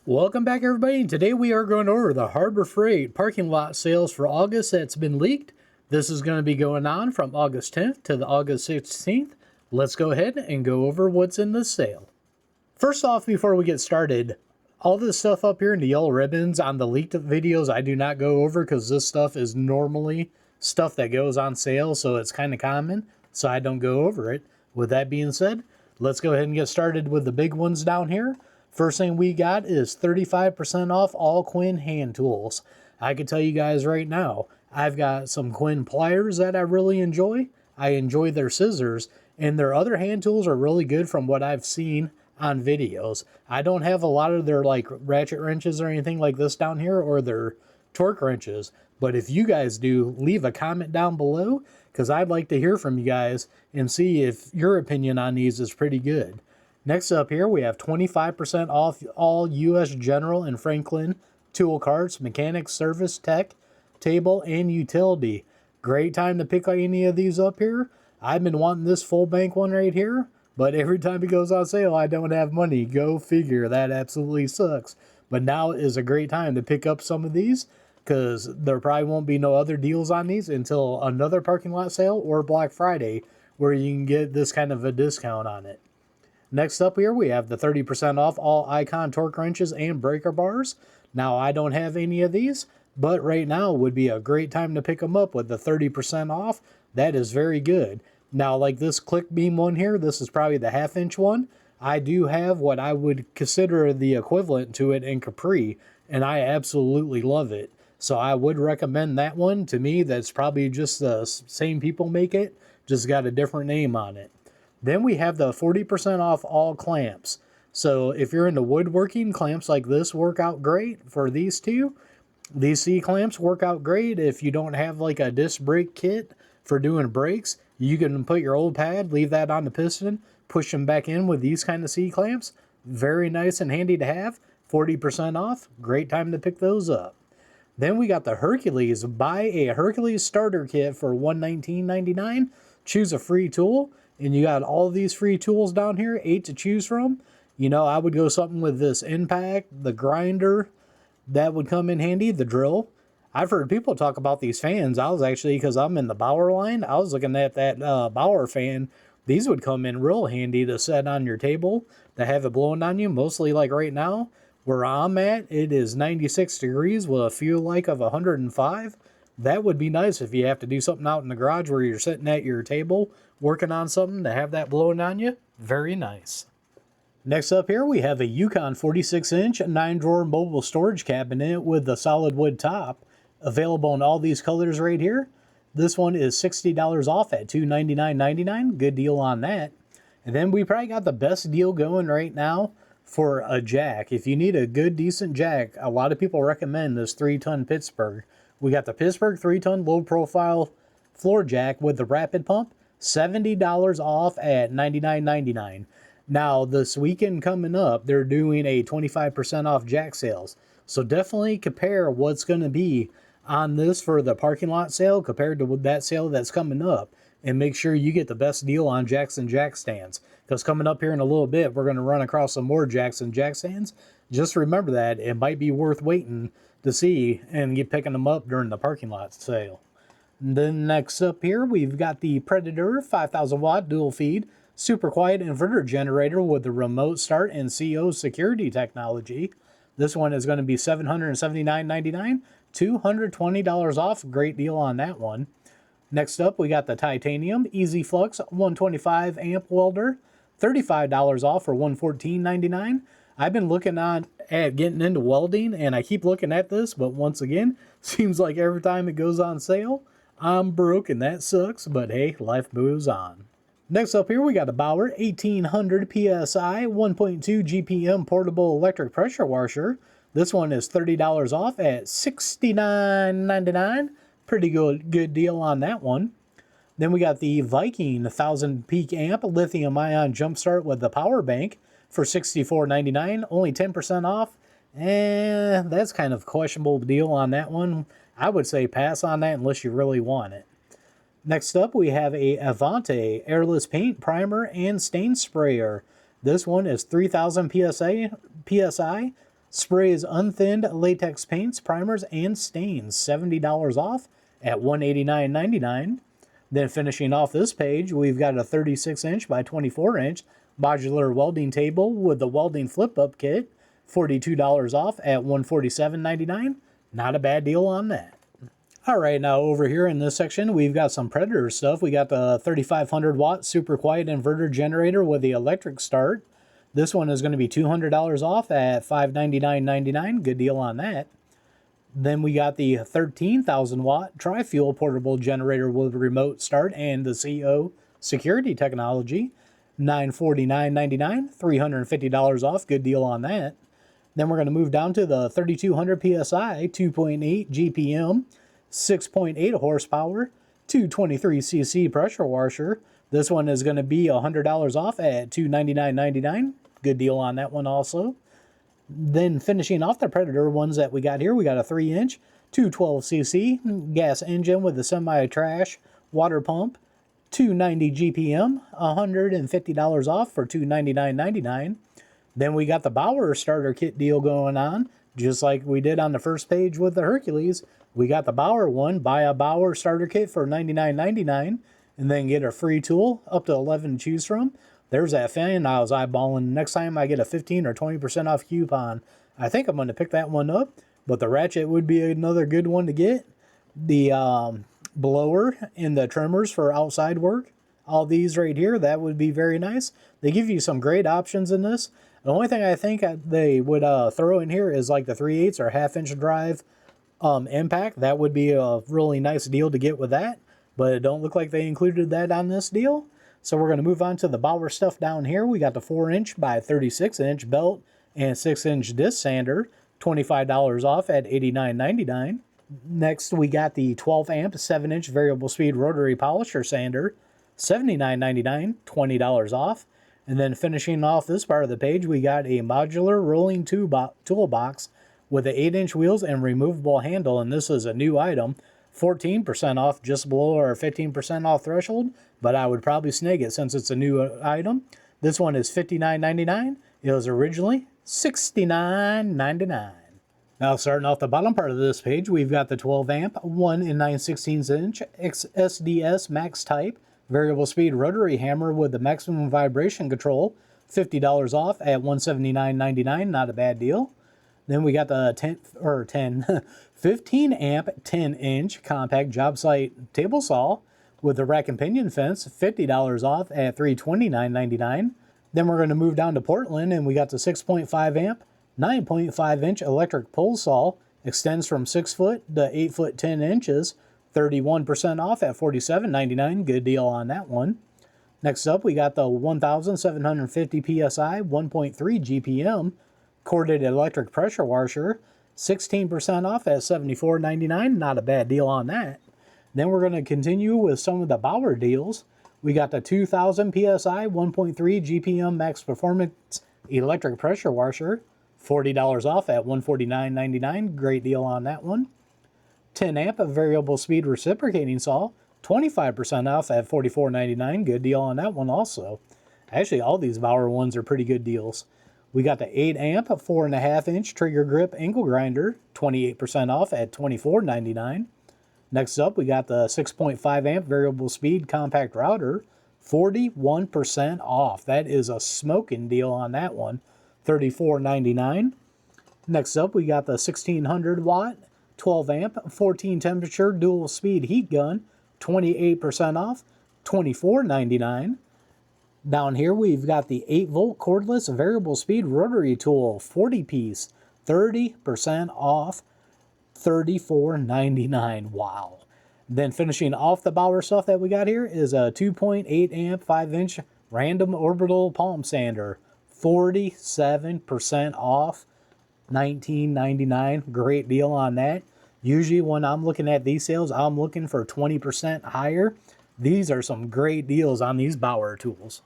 Welcome back, everybody, and today we are going over the Harbor Freight parking lot sales for August that's been leaked. This is going to be going on from August 10th to the August 16th. Let's go ahead and go over what's in this sale. First off, before we get started, all this stuff up here in the yellow ribbons on the leaked videos I do not go over because this stuff is normally stuff that goes on sale, so it's kind of common, so I don't go over it. With that being said, let's go ahead and get started with the big ones down here. First thing we got is 35% off all Quinn hand tools. I can tell you guys right now, I've got some Quinn pliers that I really enjoy. I enjoy their scissors, and their other hand tools are really good from what I've seen on videos. I don't have a lot of their like ratchet wrenches or anything like this down here, or their torque wrenches. But if you guys do, leave a comment down below, because I'd like to hear from you guys and see if your opinion on these is pretty good. Next up here, we have 25% off all U.S. General and Franklin tool carts, mechanics, service, tech, table, and utility. Great time to pick any of these up here. I've been wanting this full bank one right here, but every time it goes on sale, I don't have money. Go figure, that absolutely sucks. But now is a great time to pick up some of these, because there probably won't be no other deals on these until another parking lot sale or Black Friday, where you can get this kind of a discount on it. Next up here, we have the 30% off all Icon torque wrenches and breaker bars. Now, I don't have any of these, but right now would be a great time to pick them up with the 30% off. That is very good. Now, like this click beam one here, this is probably the 1/2 inch one. I do have what I would consider the equivalent to it in Capri, and I absolutely love it. So I would recommend that one. To me, that's probably just the same people make it, just got a different name on it. Then we have the 40% off all clamps. So if you're into woodworking, clamps like this work out great for these two. These C-clamps work out great if you don't have like a disc brake kit for doing brakes. You can put your old pad, leave that on the piston, push them back in with these kind of C-clamps. Very nice and handy to have. 40% off. Great time to pick those up. Then we got the Hercules. Buy a Hercules starter kit for $119.99. Choose a free tool. And you got all these free tools down here, 8 to choose from. You know, I would go something with this impact, the grinder, that would come in handy, the drill. I've heard people talk about these fans. I was actually, because I'm in the Bauer line, I was looking at that Bauer fan. These would come in real handy to set on your table, to have it blowing on you, mostly like right now. Where I'm at, it is 96 degrees with a fuel like of 105. That would be nice if you have to do something out in the garage where you're sitting at your table working on something, to have that blowing on you. Very nice. Next up here, we have a Yukon 46-inch 9-drawer mobile storage cabinet with a solid wood top. Available in all these colors right here. This one is $60 off at $299.99. Good deal on that. And then we probably got the best deal going right now for a jack. If you need a good, decent jack, a lot of people recommend this 3-ton Pittsburgh. We got the Pittsburgh 3-ton low-profile floor jack with the rapid pump, $70 off at $99.99. Now, this weekend coming up, they're doing a 25% off jack sales. So definitely compare what's going to be on this for the parking lot sale compared to that sale that's coming up. And make sure you get the best deal on jacks and jack stands. Because coming up here in a little bit, we're going to run across some more jacks and jack stands. Just remember that. It might be worth waiting to see and get picking them up during the parking lot sale. And then next up here, we've got the Predator 5,000 watt dual feed super quiet inverter generator with the remote start and CO security technology. This one is going to be $779.99, $220 off. Great deal on that one. Next up, we got the Titanium Easy Flux 125 amp welder, $35 off for $114.99. I've been looking at getting into welding, and I keep looking at this, but once again, seems like every time it goes on sale, I'm broke, and that sucks, but hey, life moves on. Next up here, we got a Bauer 1800 PSI 1.2 GPM portable electric pressure washer. This one is $30 off at $69.99. Pretty good deal on that one. Then we got the Viking 1000 peak amp lithium ion jumpstart with the power bank for $64.99, only 10% off. And that's kind of a questionable deal on that one. I would say pass on that unless you really want it. Next up, we have a Avante airless paint primer and stain sprayer. This one is 3000 PSI, Sprays unthinned latex paints, primers, and stains, $70 off at $189.99. Then finishing off this page, we've got a 36-inch by 24-inch modular welding table with the welding flip-up kit, $42 off at $147.99. Not a bad deal on that. All right, now over here in this section, we've got some Predator stuff. We got the 3500 watt super quiet inverter generator with the electric start. This one is going to be $200 off at $599.99. Good deal on that. Then we got the 13,000 watt tri-fuel portable generator with remote start and the CO security technology. $949.99, $350 off. Good deal on that. Then we're going to move down to the 3200 PSI, 2.8 GPM, 6.8 horsepower, 223cc pressure washer. This one is going to be $100 off at $299.99. Good deal on that one also. Then finishing off the Predator ones that we got here, we got a 3-inch, 212cc gas engine with a semi-trash water pump, 290 GPM, $150 off for $299.99. Then we got the Bauer starter kit deal going on, just like we did on the first page with the Hercules. We got the Bauer one, buy a Bauer starter kit for $99.99, and then get a free tool, up to 11 to choose from. There's that fan I was eyeballing. Next time I get a 15 or 20% off coupon, I think I'm going to pick that one up. But the ratchet would be another good one to get. The blower and the trimmers for outside work. All these right here, that would be very nice. They give you some great options in this. The only thing I think they would throw in here is like the 3/8 or half-inch drive impact. That would be a really nice deal to get with that. But it don't look like they included that on this deal. So we're going to move on to the Bauer stuff down here. We got the 4-inch by 36-inch belt and 6-inch disc sander, $25 off at $89.99. Next, we got the 12-amp 7-inch variable speed rotary polisher sander, $79.99, $20 off. And then finishing off this part of the page, we got a modular rolling toolbox with the 8-inch wheels and removable handle. And this is a new item, 14% off, just below our 15% off threshold. But I would probably snag it since it's a new item. This one is $59.99. It was originally $69.99. Now starting off the bottom part of this page, we've got the 12-amp 1 9/16" SDS Max Type variable speed rotary hammer with the maximum vibration control, $50 off at $179.99. Not a bad deal. Then we got the 15-amp 10-inch compact job site table saw with the rack and pinion fence, $50 off at $329.99. Then we're going to move down to Portland, and we got the 6.5-amp 9.5-inch electric pole saw, extends from 6 foot to 8 foot 10 inches, 31% off at $47.99. Good deal on that one. Next up, we got the 1,750 PSI 1.3 GPM corded electric pressure washer, 16% off at $74.99. Not a bad deal on that. Then we're going to continue with some of the Bauer deals. We got the 2,000 PSI 1.3 GPM max performance electric pressure washer, $40 off at $149.99. Great deal on that one. 10-amp variable speed reciprocating saw, 25% off at $44.99. Good deal on that one also. Actually, all these Bauer ones are pretty good deals. We got the 8-amp 4.5-inch trigger grip angle grinder, 28% off at $24.99. Next up, we got the 6.5-amp variable speed compact router, 41% off. That is a smoking deal on that one, $34.99. Next up, we got the 1600 watt 12-amp 14 temperature dual speed heat gun, 28% off, $24.99. Down here, we've got the 8-volt cordless variable speed rotary tool, 40-piece, 30% off, $34.99. Wow. Then finishing off the Bauer stuff that we got here is a 2.8-amp 5-inch random orbital palm sander, 47% off, $19.99. Great deal on that. Usually when I'm looking at these sales, I'm looking for 20% higher. These are some great deals on these Bauer tools.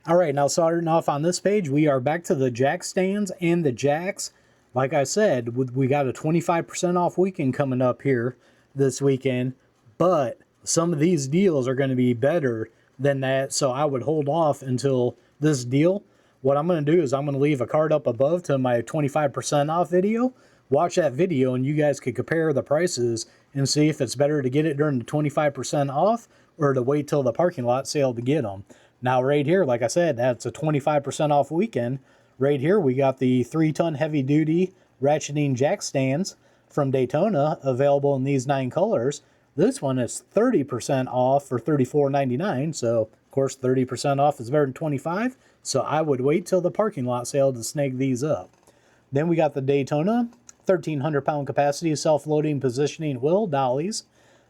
All right, now starting off on this page, we are back to the jack stands and the jacks. Like I said, we got a 25% off weekend coming up here this weekend, but some of these deals are going to be better than that, so I would hold off until this deal. what I'm going to do is I'm going to leave a card up above to my 25% off video. Watch that video and you guys can compare the prices and see if it's better to get it during the 25% off or to wait till the parking lot sale to get them. Now right here, like I said, that's a 25% off weekend. Right here we got the 3-ton heavy duty ratcheting jack stands from Daytona, available in these 9 colors. This one is 30% off for $34.99. So of course 30% off is better than 25. So I would wait till the parking lot sale to snag these up. Then we got the Daytona 1,300 pound capacity self-loading positioning wheel dollies.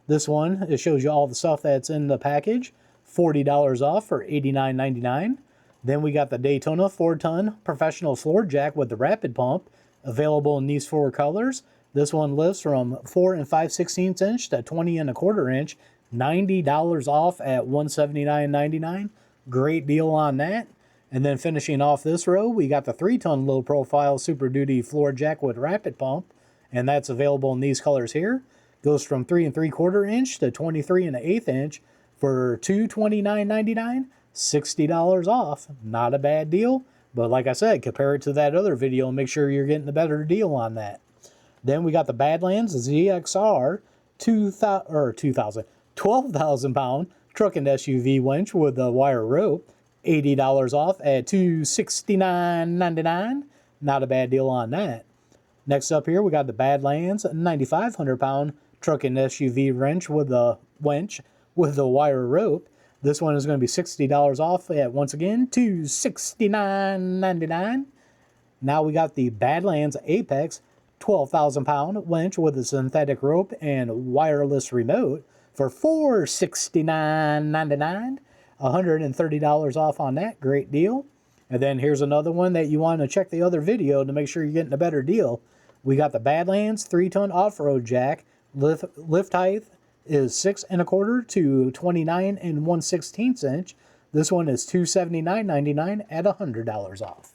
This one, it shows you all the stuff that's in the package. $40 off for $89.99. Then we got the Daytona 4-ton professional floor jack with the rapid pump, available in these 4 colors. This one lifts from 4 5/16 inch to 20 1/4 inch. $90 off at $179.99. Great deal on that. And then finishing off this row, we got the 3-ton low profile Super Duty floor jack with rapid pump, and that's available in these colors here. Goes from 3 3/4 inch to 23 1/8 inch for $229.99. $60 off. Not a bad deal, but like I said, compare it to that other video and make sure you're getting a better deal on that. Then we got the Badlands ZXR 12,000 pound truck and SUV winch with a wire rope. $80 off at $269.99. Not a bad deal on that. Next up here, we got the Badlands 9,500 pound truck and SUV winch with a wire rope. This one is going to be $60 off at, once again, $269.99. Now we got the Badlands Apex 12,000 pound winch with a synthetic rope and wireless remote for $469.99. $130 off on that. Great deal. And then here's another one that you want to check the other video to make sure you're getting a better deal. We got the Badlands 3-ton off-road jack. Lift height is 6 1/4 to 29 1/16 inch. This one is $279.99 at $100 off.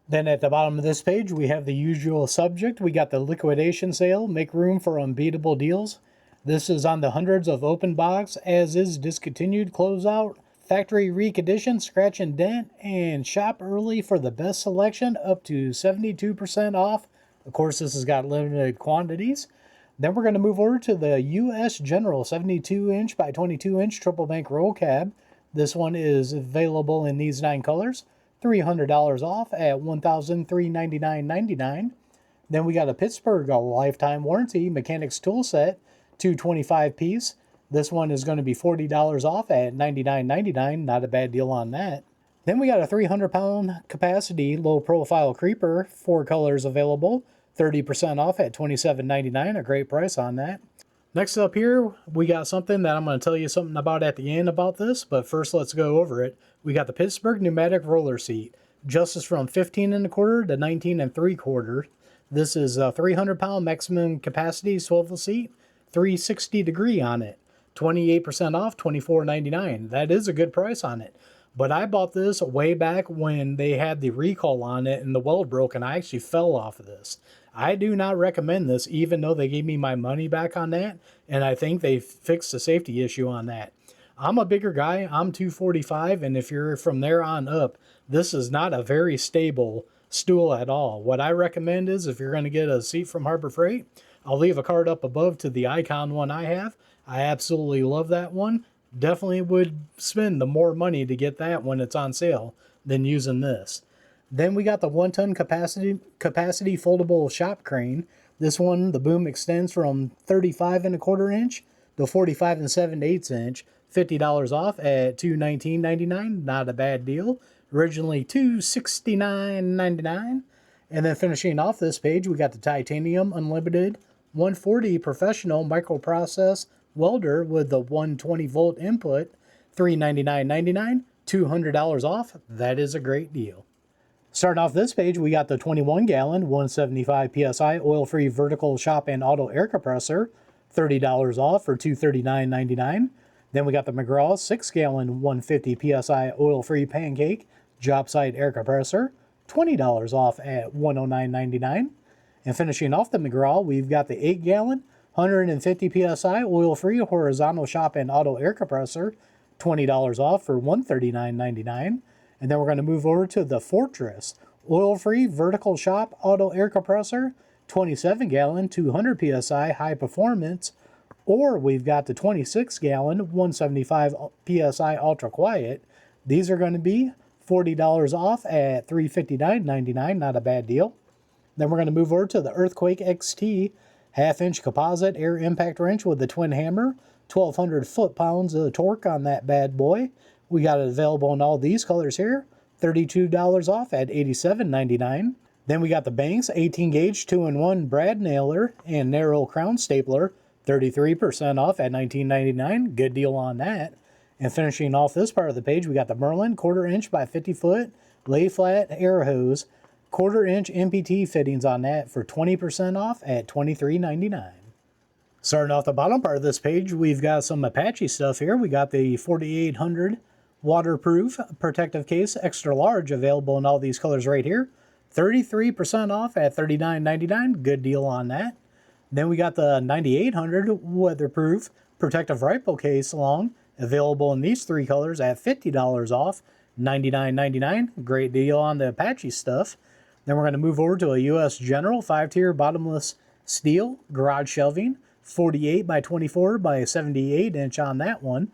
Then at the bottom of this page, we have the usual subject. We got the liquidation sale. Make room for unbeatable deals. This is on the hundreds of open box, as is discontinued, closeout, factory recondition, scratch and dent, and shop early for the best selection, up to 72% off. Of course, this has got limited quantities. Then we're going to move over to the US General 72 inch by 22 inch triple bank roll cab. This one is available in these 9 colors. $300 off at $1,399.99. Then we got a Pittsburgh lifetime warranty mechanics tool set, 225 piece. This one is going to be $40 off at $99.99. Not a bad deal on that. Then we got a 300 pound capacity low profile creeper, 4 colors available, 30% off at $27.99. A great price on that. Next up here, we got something that I'm going to tell you something about at the end about this, but first let's go over it. We got the Pittsburgh pneumatic roller seat. Adjusts from 15 1/4 to 19 3/4. This is a 300 pound maximum capacity swivel seat, 360 degree on it. 28% off, $24.99. That is a good price on it. But I bought this way back when they had the recall on it and the weld broke, and I actually fell off of this. I do not recommend this, even though they gave me my money back on that, and I think they fixed the safety issue on that. I'm a bigger guy. I'm 245, and if you're from there on up, this is not a very stable stool at all. What I recommend is, if you're going to get a seat from Harbor Freight, I'll leave a card up above to the Icon one I have. I absolutely love that one. Definitely would spend the more money to get that when it's on sale than using this. Then we got the 1-ton capacity foldable shop crane. This one, the boom extends from 35 1/4 inch to 45 7/8 inch. $50 off at $219.99. Not a bad deal. Originally $269.99. And then finishing off this page, we got the Titanium Unlimited 140 Professional Microprocess Welder with the 120 volt input. $399.99. $200 off. That is a great deal. Starting off this page, we got the 21 gallon 175 psi oil-free vertical shop and auto air compressor. $30 off for $239.99. Then we got the McGraw 6 gallon 150 psi oil-free pancake job site air compressor. $20 off at $109.99. And finishing off the McGraw, we've got the 8 gallon 150 psi oil-free horizontal shop and auto air compressor. $20 off for $139.99. And then we're going to move over to the Fortress oil-free vertical shop auto air compressor, 27-gallon, 200 psi high performance. Or we've got the 26-gallon, 175 psi ultra quiet. These are going to be $40 off at $359.99. Not a bad deal. Then we're going to move over to the Earthquake XT half-inch composite air impact wrench with the twin hammer, 1,200 foot-pounds of torque on that bad boy. We got it available in all these colors here, $32 off at $87.99. Then we got the Banks 18-gauge 2-in-1 brad nailer and narrow crown stapler, 33% off at $19.99. Good deal on that. And finishing off this part of the page, we got the Merlin 1/4 inch by 50 foot lay flat air hose, 1/4 inch MPT fittings on that for 20% off at $23.99. Starting off the bottom part of this page, we've got some Apache stuff here. We got the 4800 waterproof protective case extra large available in all these colors right here. 33% off at $39.99. Good deal on that. Then we got the 9800 weatherproof protective rifle case long available in these three colors at $50 off, $99.99. Great deal on the Apache stuff. Then we're going to move over to a US General 5-tier bottomless steel garage shelving, 48 by 24 by 78 inch on that one.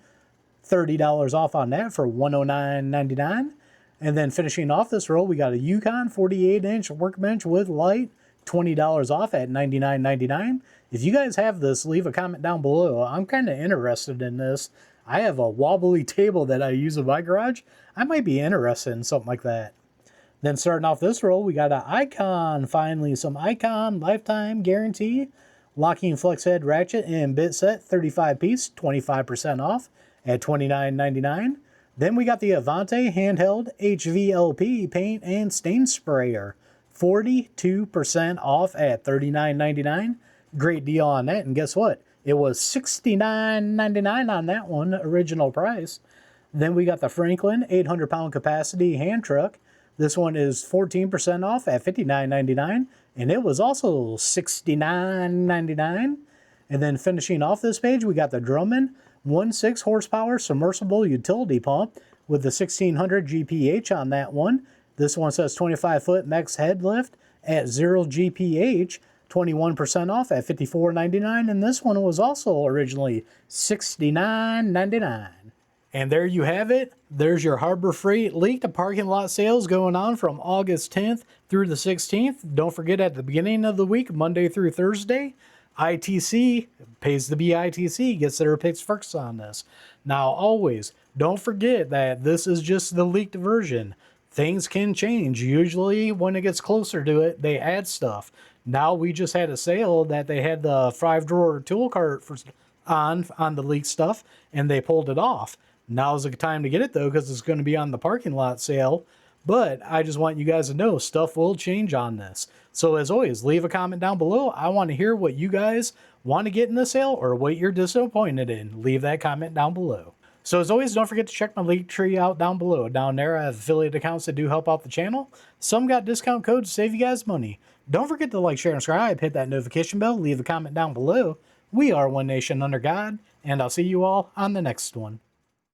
$30 off on that for $109.99. And then finishing off this row, we got a Yukon 48-inch workbench with light, $20 off at $99.99. If you guys have this, leave a comment down below. I'm kind of interested in this. I have a wobbly table that I use in my garage. I might be interested in something like that. Then starting off this row, we got an Icon, finally, some Icon lifetime guarantee, locking flex head ratchet and bit set, 35 piece, 25% off at $29.99. Then we got the Avante handheld HVLP paint and stain sprayer, 42% off at $39.99. Great deal on that, and guess what? It was $69.99 on that one, original price. Then we got the Franklin 800-pound capacity hand truck. This one is 14% off at $59.99, and it was also $69.99. And then finishing off this page, we got the Drummond 1.6 horsepower submersible utility pump with the 1600 GPH on that one. This one says 25-foot max head lift at 0 GPH, 21% off at $54.99, and this one was also originally $69.99. And there you have it. There's your Harbor Freight leaked parking lot sales going on from August 10th through the 16th. Don't forget, at the beginning of the week, Monday through Thursday, ITC pays to be ITC, gets their picks first on this. Now, always, don't forget that this is just the leaked version. Things can change. Usually, when it gets closer to it, they add stuff. Now, we just had a sale that they had the 5-drawer tool cart on the leaked stuff, and they pulled it off. Now's the time to get it, though, because it's going to be on the parking lot sale. But I just want you guys to know stuff will change on this. So as always, leave a comment down below. I want to hear what you guys want to get in the sale or what you're disappointed in. Leave that comment down below. So as always, don't forget to check my link tree out down below. Down there, I have affiliate accounts that do help out the channel. Some got discount codes to save you guys money. Don't forget to like, share, and subscribe. Hit that notification bell. Leave a comment down below. We are One Nation Under God, and I'll see you all on the next one.